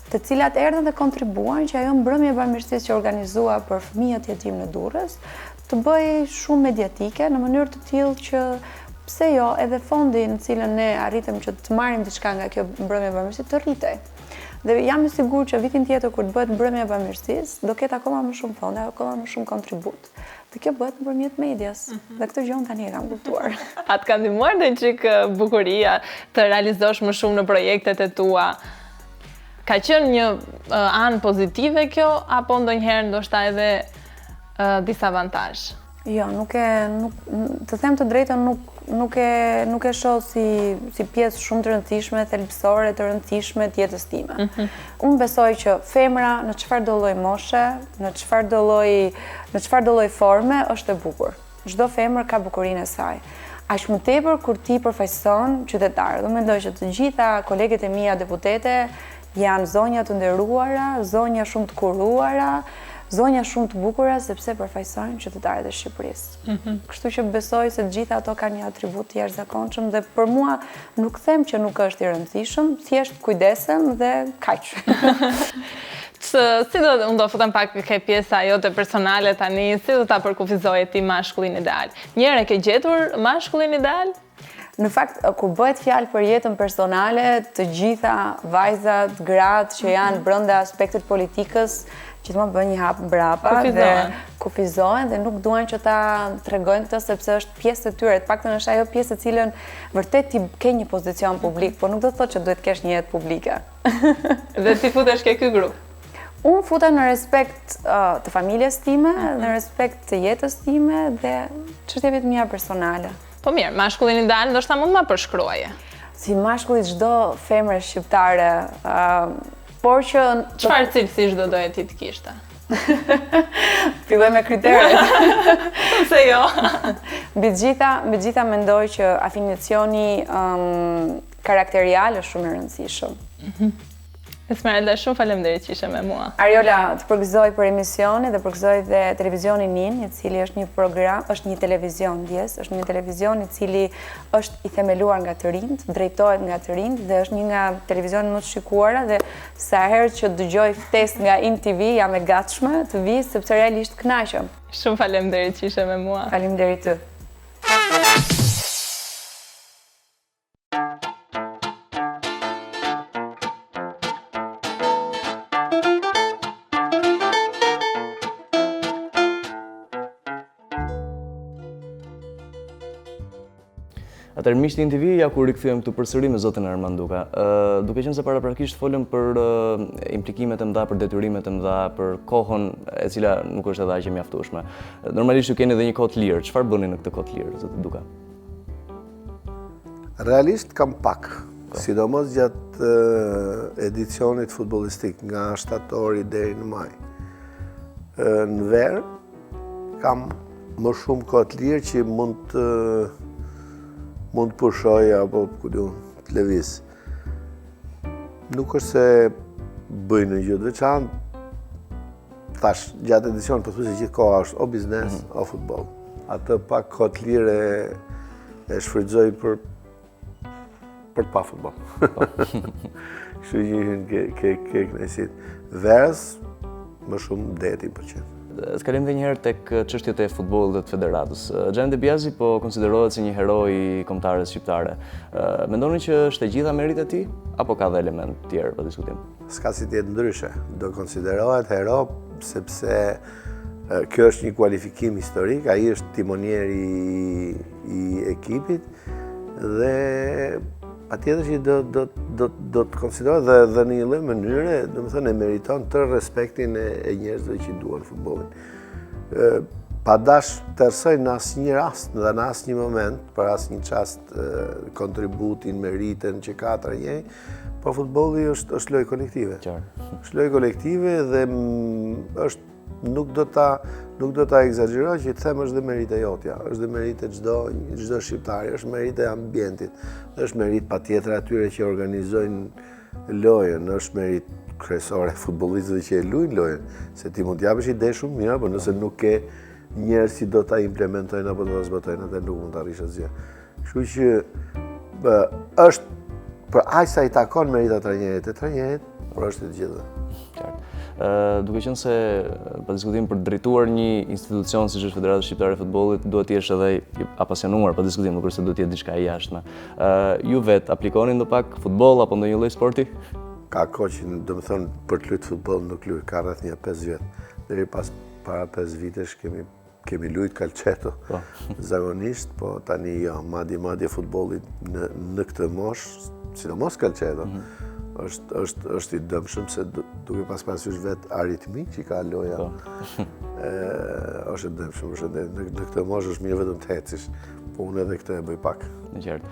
të cilat erdhën dhe kontribuan që ajo mbrëmje e bamirësisë që organizua për fëmijët jetim në Durrës të bëj shumë mediatike në mënyrë të tillë që pse jo edhe fondi në cilën ne arritëm që të marrim diçka nga kjo mbrëmje e bamirësisë të rritej. Dhe jam i sigurt që vitin tjetër kur të bëhet mbrëmja e bamirësisë, do ketë akoma më shumë fonde, akoma më shumë kontribut. Dhe kjo bëhet nëpërmjet medias. Dhe këtë gjë unë tani e kam kuptuar. A të ka ndihmuar ndonjë çik bukuria të realizosh më shumë në projektet e tua? Ka qenë një anë pozitive kjo, apo ndonjëherë ndoshta edhe disavantazh? Jo, të them të drejtën, nuk e shoh si pjesë shumë të rëndësishme, thelbësore, të rëndësishme të jetës time. Unë besoj që femra në çfarë do lloj moshe, në çfarë do lloj forme është e bukur. Çdo femër ka bukurinë e saj. Aq më tepër kur ti përfaqëson qytetarë. Do mendoj që të gjitha koleget e mia deputete janë zonja të nderuara, zonja shumë të kuruara, zonja shumë të bukura sepse përfaqësojnë qytetarët e Shqipërisë. Kështu që besoj se të gjitha ato kanë një atribut të jashtëzakonshëm dhe për mua nuk them që nuk është i rëndësishëm, thjesht kujdesem dhe kaq. Unë do futem pak ke pjesa jote personale tani, si do ta përkufizoje ti mashkullin ideal? Njëherë ke gjetur mashkullin ideal? Në fakt, kur bëhet fjalë për jetën personale, të gjitha vajzat, gratë që janë brenda aspektit politikës, gjithmonë bën një hap mbrapa dhe kufizohen dhe nuk duan që ta tregojnë këtë sepse është pjesë e tyre. Të paktën është ajo pjesë e cilën vërtet ti ke një pozicion publik, por nuk do të thotë që duhet të kesh një jetë publike. Dhe ti futesh ke ky grup? Unë futem në respekt të familjes time, në respekt të jetës time dhe çështjeve të mia personale. Po mirë, mashkullin ideal ndoshta mund ma përshkruaje. Si mashkulli çdo femre shqiptare, por që... Çfarë cilësish do doje ti të kishte? Filloj me kriteret. Se jo. Mbi gjitha mendoj që afinicioni karakterial është shumë i rëndësishëm. Esmeralda, shumë faleminderit që ishe me mua. Ariola, të përgëzoj për emisioni dhe përgëzoj dhe televizionin NIN, i cili është një program, është një televizion është një televizion i cili është i themeluar nga të rinjt, drejtohet nga të rinjt dhe është një nga televizionet më të shikuara dhe sa herë që dëgjoj ftesë nga INTV jam e gatshme të vi sepse realisht kënaqem. Shumë faleminderit që ishe me mua. Faleminderit ty. Atëherë miqtë i NTV, ja ku rikëthujem këtu përsëri me zotin Armand Duka. Duke qenë se paraprakisht folëm për implikimet e mëdha, për detyrimet e mëdha, për kohën e cila nuk është edhe aq e mjaftueshme. Normalisht ju keni edhe një kohë të lirë. Çfarë bëni në këtë kohë të lirë, zotin Duka? Realisht kam pak, sidomos gjatë edicionit futbollistik nga shtatori deri në maj. Në verë kam më shumë kohë të lirë që mund të pushoj apo të lëviz. Nuk është se bëj në gjë të veçantë, thash gjatë edicionit pothuajse gjithë koha është o biznes o futboll. Atë pak kohë të lirë e shfrytëzoj për pa futboll. Kështu që ke kënaqësitë. Verës më shumë deti më pëlqen. Të kalim dhe njëherë tek çështjet e futbollit dhe të federatës. Xhani Debiazi po konsiderohet si një hero i kombëtarës shqiptare. Mendoni që është e gjitha merit e tij apo ka dhe element tjerë për diskutim? S'ka si të jetë ndryshe. Do konsiderohet hero sepse kjo është një kualifikim historik, ai është timonieri i ekipit dhe patjetër që do të konsiderohet dhe në një lloj mënyre, domethënë e meriton të respektin e njerëzve që duan futbollin. Pa dash të erësoj në asnjë rast dhe në asnjë moment, për asnjë çast kontributin, meritën që ka trajneri, po futbolli është lojë kolektive. Është lojë kolektive dhe është nuk do ta egzagjeroj që të them është dhe merite jotja, është dhe merite çdo shqiptari, është merite ambientit, është merit patjetër atyre që organizojnë lojën, është merit kryesore futbollistëve që e luajnë lojën, se ti mund t'japësh ide shumë mira, por nëse nuk ke njerëz që do ta implementojnë apo do ta zbatojnë, atë nuk mund të arrish asgjë. Kështu që është për aq sa i takon merita trajnerit, por është të gjithëve. Duke qenë se po diskutojmë për drejtuar një institucion siç është Federata Shqiptare e Futbollit, duhet të jesh edhe i apasionuar për diskutim, nuk është se duhet të jetë diçka e jashtme. Ju vet aplikoni ndo pak futboll apo ndonjë lloj sporti? Ka kohë që domethënë për të luajtur futboll nuk luaj, ka rreth një 5 vjet. Deri pas para 5 vitesh kemi luajtur calcetto. Zakonisht, po tani jo, madje futbolli në këtë moshë, sidomos calcetto. është i dëmshëm se duke pas parasysh vetë aritmi që ka loja është e dëmshëm, në këtë moshë është mirë vetëm të hecish, po unë edhe këtë e bëj pak. Në qartë.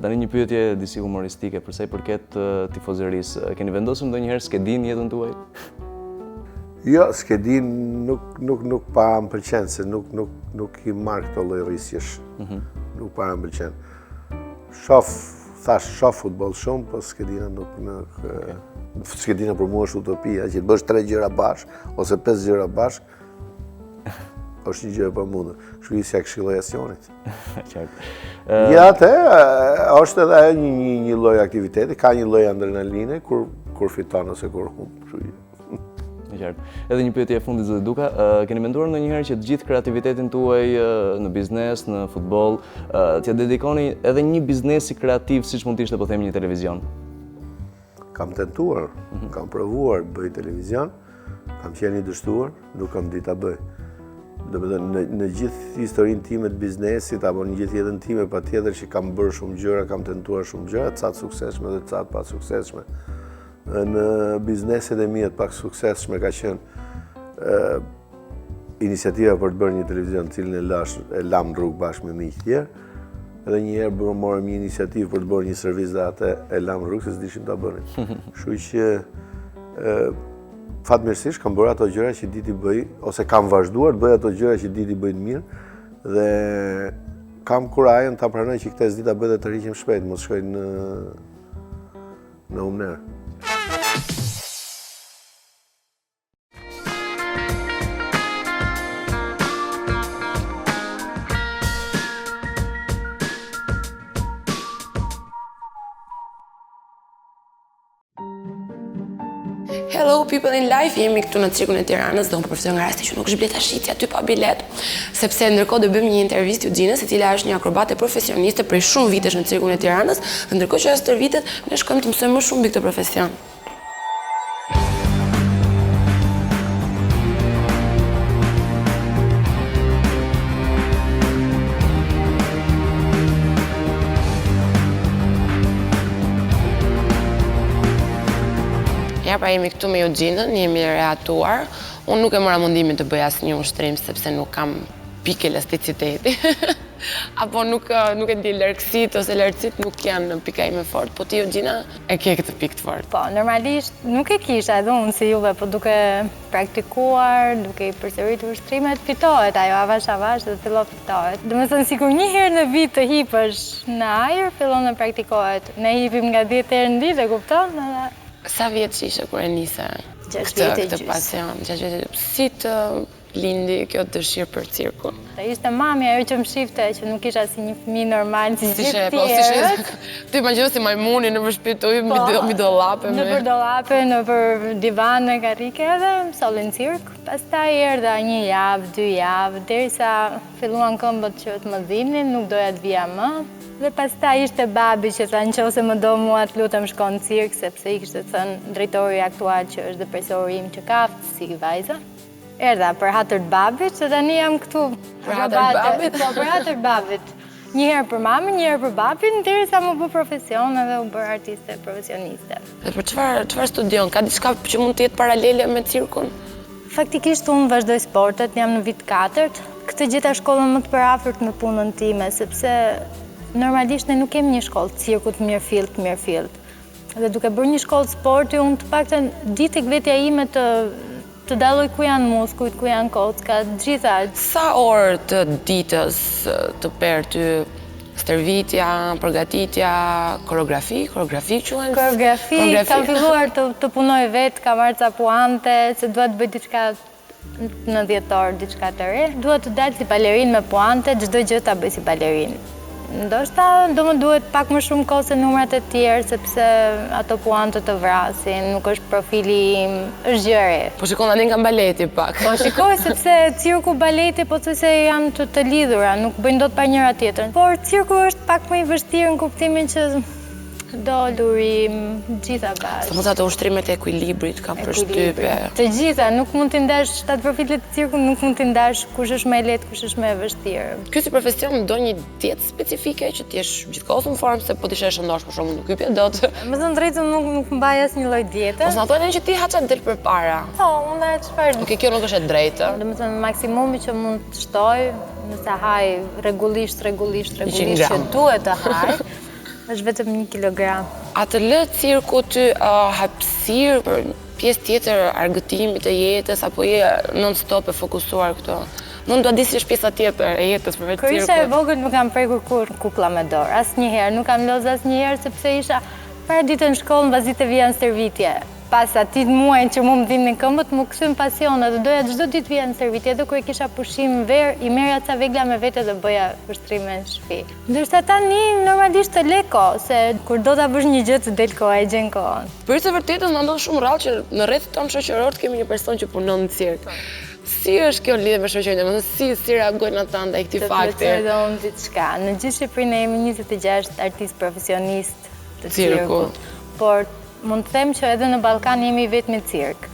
Tani një pyetje disi humoristike, për sa i përket tifozërisë. Keni vendosur ndonjëherë skedin jetën tuaj? Jo, skedin nuk para më pëlqen, se nuk i marrë këto lloj rrisjesh. Nuk para më pëlqen. Shoh futboll shumë, po skedina skedina për mua është utopia, që të bësh 3 gjëra bashkë, ose 5 gjëra bashkë, është një gjë e pamundur. Kështu isja këshilloj Asionit. Ja, është edhe një lloj aktiviteti, ka një lloj adrenaline kur fiton ose kur humb. Qartë. Edhe një pyetje e fundit zoti Duka, keni menduar ndonjëherë që të gjithë kreativitetin tuaj në biznes, në futboll, t'ia dedikoni edhe një biznesi kreativ siç mund të ishte po themi një televizion? Kam tentuar, kam provuar bëj televizion, kam qenë i dështuar, nuk kam ditë ta bëj. Në gjithë historinë time të biznesit, apo në gjithë jetën time, patjetër që kam bërë shumë gjëra, kam tentuar shumë gjëra, ca të suksesshme dhe ca të pa suksesshme. Në bizneset e mia të pak suksesshme ka qenë iniciativa për të bërë një televizion të cilën e lam rrugë bashkë me miq tjerë. Edhe një herë morëm një iniciativë për të bërë një servis dhe atë e lam rrugë se s'dishim ta bënim. Kështu që fatmirësisht kam bërë ato gjëra që di t'i bëj, ose kam vazhduar të bëj ato gjëra që di t'i bëjnë mirë, dhe kam kurajën ta pranoj që këtë s'di ta bëj dhe të rriqem shpejt, mos shkoj në umner. Hello people in life, jemi këtu në cirkun e Tiranës dhe unë përfiton nga rasti që nuk është bleta shitja aty pa bilet, sepse ndërkohë do bëjmë një intervistë Eugenës, e cila është një akrobate profesioniste prej shumë vitesh në cirkun e Tiranës, ndërkohë që as tër vitet ne shkojmë të mësojmë më shumë mbi këtë profesion. Pra jemi këtu me Eugenën, jemi reatuar. Unë nuk e mora mundimin të bëj asnjë ushtrim sepse nuk kam pikë elasticiteti. Apo nuk e di, largësit ose lartësit nuk janë pika ime fort, po ti Eugena e ke këtë pikë të fort. Po, normalisht nuk e kisha edhe unë si juve, po duke praktikuar, duke i përsëritur ushtrimet, fitohet ajo avash dhe fillon fitohet. Domethënë sikur një herë në vit të hipësh në ajër, fillon të praktikohet. Ne hipim nga 10 herë në ditë, e kupton? Sa vjeç ishe kur e nise këtë pasion? 6 vjetë. Si të lindi kjo dëshirë për cirkun? Ishte mami ajo që më shifte, që nuk isha si një fëmijë normal, si gjithë tjerët. Ti imagjino si majmuni nëpër shtëpi mi dollape. Nëpër dollape, nëpër divane, karrike, edhe mësollin cirk. Pastaj erdha 1 javë, 2 javë, derisa filluan këmbët që të më dhimbnin, nuk doja të vija më. Dhe pastaj ishte babi që tha nëse më do mua të lutem shko në cirk, sepse i kishte thënë drejtori aktual që është dhe profesori im që ka si vajza. Erdha për hatër të babit, që tani jam këtu. Për hatër të babit? Po, për hatër të babit. Një herë për mami, një herë për babin, derisa më bë profesion edhe u bërë artiste profesioniste. Dhe për çfarë studion? Ka diçka që mund të jetë paralele me cirkun? Faktikisht unë vazhdoj sportet, jam në vit 4. Këtë gjeta shkollën më të përafërt me punën time, sepse normalisht ne nuk kemi një shkollë cirkut mirë fillt. Dhe duke bërë një shkollë sporti, unë të paktën di tek vetja ime të dalloj ku janë muskujt, ku janë kockat, gjitha. Sa orë të ditës të perë ty stërvitja, përgatitja, koreografi quhen? Koreografi, kam filluar të punoj vetë, kam marrë ca puante, se dua të bëj diçka në 10 orë, diçka të re. Dua të dalë si balerin me puante, çdo gjë ta bëj si balerin. Ndoshta do më duhet pak më shumë kohë se numrat e tjerë, sepse ato puantët të vrasin, nuk është profili im, është gjë e re. Po shikon tani nga baleti pak. Po shikoj sepse cirku, baleti po thoj se janë të lidhura, nuk bëjnë dot pa njëra tjetrën. Por cirku është pak më i vështirë në kuptimin që dolurim, gjitha bashkë. Sa mund të ushtrimet e ekuilibrit, kam përshtypje. Të gjitha, nuk mund t'i ndash shtatë profilet të cirku, nuk mund t'i ndash kush është më e lehtë, kush është më e vështirë. Ky si profesion do një dietë specifike që t'jesh gjithkohës në formë, se po t'ishe shëndosh për shkakun nuk hypje dot. Më thënë drejtën nuk mbaj asnjë lloj diete. Ose na thonë që ti ha çfarë del përpara. Po, unë e çfarë. Okej, kjo nuk është e drejtë. Domethënë maksimumi që mund të shtoj, nëse haj rregullisht që duhet të haj, është vetëm 1 kilogram. A të lë cirku ty hapësirë për pjesë tjetër argëtimit të jetës, apo je non-stop e fokusuar këto? Nuk do di si është pjesa tjetër e jetës për vetë cirku. Kur isha e vogël nuk kam prekur kur kuklla me dorë, asnjëherë, nuk kam lozë asnjëherë sepse isha para ditën në shkollë mbasi të vija në servitje. Pas atit muajnë që mu më dhinë në këmbët, mu kësym pasionet dhe doja çdo ditë vija në servitje, edhe kur e kisha pushim verë, i merja ca vegla me vete dhe bëja pushtrime në shtëpi. Ndërsa tani normalisht të leko, se kur do ta bësh një gjë të del koha, e gjen kohën. Për të vërtetës më ndodh shumë rrallë që në rreth tonë shoqëror kemi një person që punon në cirk. Si është kjo lidhje me shoqërinë? Domethënë si reagojnë ata ndaj këtij fakti? Të plotësojmë diçka. Në gjithë Shqipërinë jemi 26 artistë profesionistë të cirkut. Por mund të them që edhe në Ballkan jemi vetëm cirk.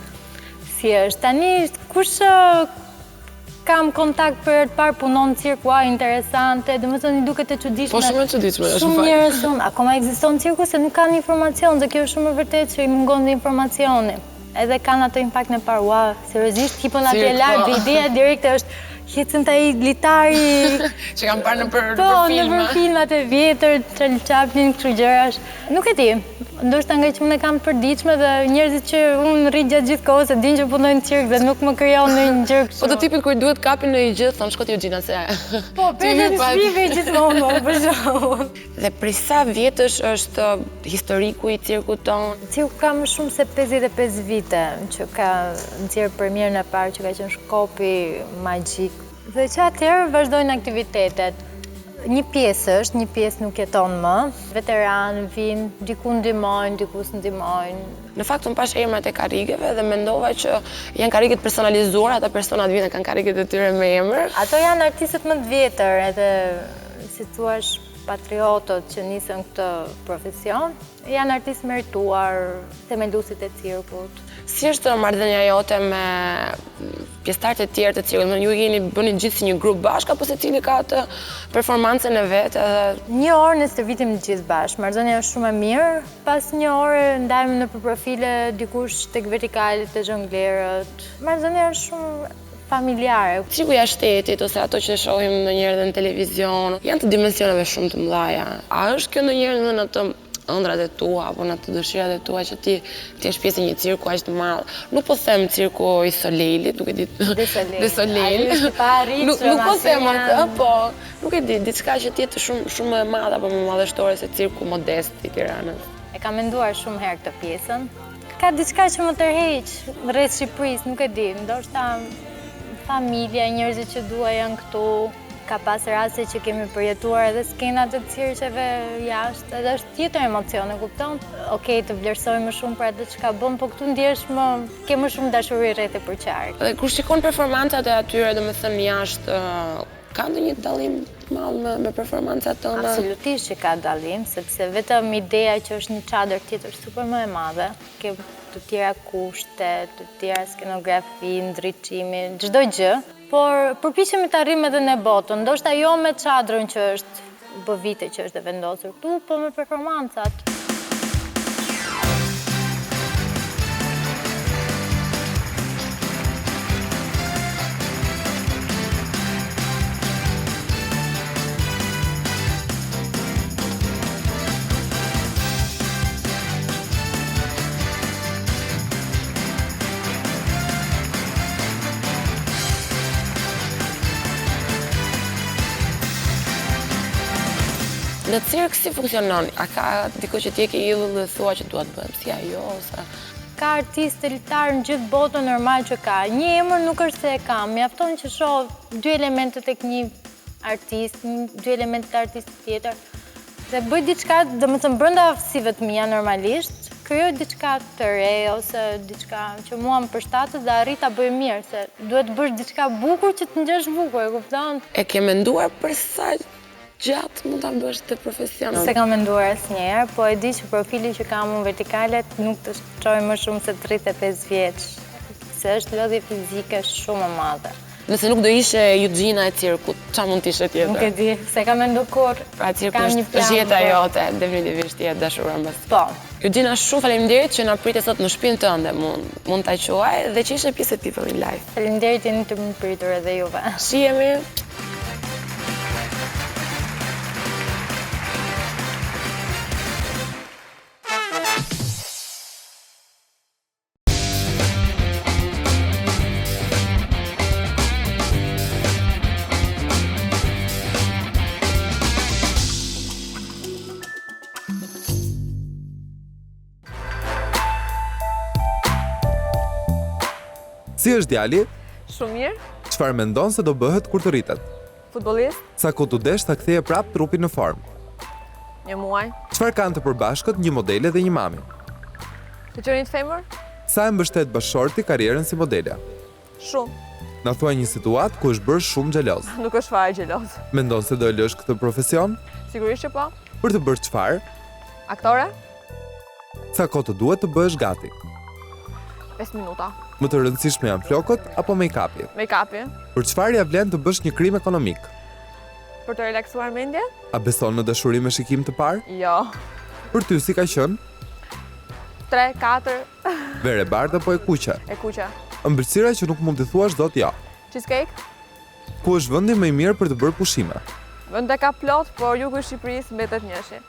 Si është tani kush kam kontakt për herë të parë punon në cirk, wow, interesante, domethënë i duket e çuditshme. Po shumë e çuditshme është. Shumë njerëz thonë, akoma ekziston cirku se nuk kanë informacion, dhe kjo është shumë e vërtetë që i mungon informacioni. Edhe kanë ato impakt në parë, wow, seriozisht hipon atje lart, ideja direkte është Hecën të i glitari... Që kam parë në për filma. Po, në për filmat e vjetër, Charlie Chaplin, kështu gjërash. Nuk e di, ndoshta nga që unë e kam përditshme dhe njerëzit që unë rri gjatë gjithë kohës e din që punojnë në cirk dhe nuk më krijon në një gjë kështu. Po të tipit kur duhet kapin në një gjë, thonë shko ti Eugina se... Po, për të shrive gjithmonë, për shkakun. Dhe prej sa vjetësh është historiku i cirkut tonë? Cirku ka më shumë se 55 vite, që ka në cirk premierën e parë që ka qenë Shkopi Magjik. Dhe që atëherë vazhdojnë aktivitetet. Një pjesë është, një pjesë nuk jeton më. Veteranë vinë, diku ndihmojnë, diku s'ndihmojnë. Në fakt unë pash emrat e karrigeve dhe mendova që janë karriget personalizuar, ata personat vinë kanë karriget e tyre me emër. Ato janë artistët më të vjetër, edhe si thuash patriotët që nisën këtë profesion, janë artistë merituar, themeluesit e cirkut. Si është marrëdhënia jote me pjesëtarët e tjerë të cirkut? Ju jeni bëni gjithë si një grup bashkë apo secili ka atë performancën e vet edhe një orë ne stërvitim të gjithë bashkë. Marrëdhënia është shumë e mirë. Pas një ore ndajmë në profile, dikush tek vertikalet e zhonglerët. Marrëdhënia është shumë familjare. Cirku jashtë shtetit ose ato që shohim ndonjëherë në televizion, janë të dimensioneve shumë të mëdha. A është kjo ndonjëherë në atë ëndrat e tua apo në të dëshirat e tua që ti jesh pjesë e një cirku aq të madh? Nuk po them cirku i Soleilit, nuk e di. De Soleil. Nuk po them atë, po nuk e di, diçka që të jetë shumë e madhe apo më madhështore se cirku modest i Tiranës. E kam menduar shumë herë këtë pjesën. Ka diçka që më tërheq rreth Shqipërisë, nuk e di, ndoshta familja, njerëzit që dua janë këtu. Ka pas raste që kemi përjetuar edhe skenat të cirqeve jashtë, edhe është tjetër emocion, e kupton? Okej, të vlerësoj më shumë për atë çka bën, po këtu ndjesh ke më shumë dashuri rreth e përqark. Dhe kur shikon performancat e atyre, domethënë jashtë, ka ndonjë dallim të madh me performancat tona? Absolutisht që ka dallim, sepse vetëm ideja që është një çadër tjetër super më e madhe, ke të tjera kushte, të tjera skenografi, ndriçimi, çdo gjë. Por përpiqemi të arrijmë edhe në botën, ndoshta jo me çadrën që është bë vite që është e vendosur këtu, po me performancat. Në cirk si funksionon? A ka diku që ti e ke idhull dhe thua që dua të bëhem si ajo ose? Ka artistë elitar në gjithë botën normal që ka. Një emër nuk është se e kam, mjafton që shoh 2 elemente tek një artist, 2 elemente të artistit tjetër. Dhe bëj diçka, domethënë brenda aftësive të mia normalisht, krijoj diçka të re ose diçka që mua më përshtatet dhe arrit ta bëj mirë, se duhet të bësh diçka bukur që të ngjesh bukur, e kupton? E ke menduar për sa gjatë mund ta bësh të profesion? Se kam menduar asnjëherë, po e di që profili që kam unë vertikalet nuk të shtroj më shumë se 35 vjeç, se është lodhje fizike shumë e madhe. Nëse nuk do ishe Eugenia e cirkut, qa mund t'ishe tjetër? Nuk e di, se kam mendu kur. Pra cirku është jeta jote, definitivisht jetë dashura mbas. Po. Eugenia, shumë faleminderit që na pritet sot në shtëpinë tënde, mund ta quaj dhe që ishe pjesë e People in Life. Faleminderit, jeni të më pritur edhe juve. Shihemi. Si është djali? Shumë mirë, Çfarë mendon se do bëhet kur të rritet? futbollist, Sa kohë të desh ta ktheje prap trupin në formë? 1 muaj. Çfarë kanë të përbashkët një modele dhe një mami? Të qenit femër? Sa e mbështet bashkëshorti karrierën si modele? Shumë. Na thuaj një situatë ku është bërë shumë xheloz. Nuk është fare xheloz. Mendon se do e lësh këtë profesion? Sigurisht që po. Për të bërë çfarë? Aktore? Sa kohë të duhet të bëhesh gati? 5 minuta. Më të rëndësishme janë flokët apo make-upi? Make-upi. Për çfarë ja vlen të bësh një krim ekonomik? Për të relaksuar mendjen? A beson në dashuri me shikim të parë? Jo. Për ty si ka qenë? 3, 4, Vere bardhë apo e kuqe? e kuqe. Ëmbëlsira që nuk mund t'i thuash dot jo. Cheesecake? Ku është vendi më i mirë për të bërë pushime? Vende ka plot, por jugu i Shqipërisë mbetet njëshi.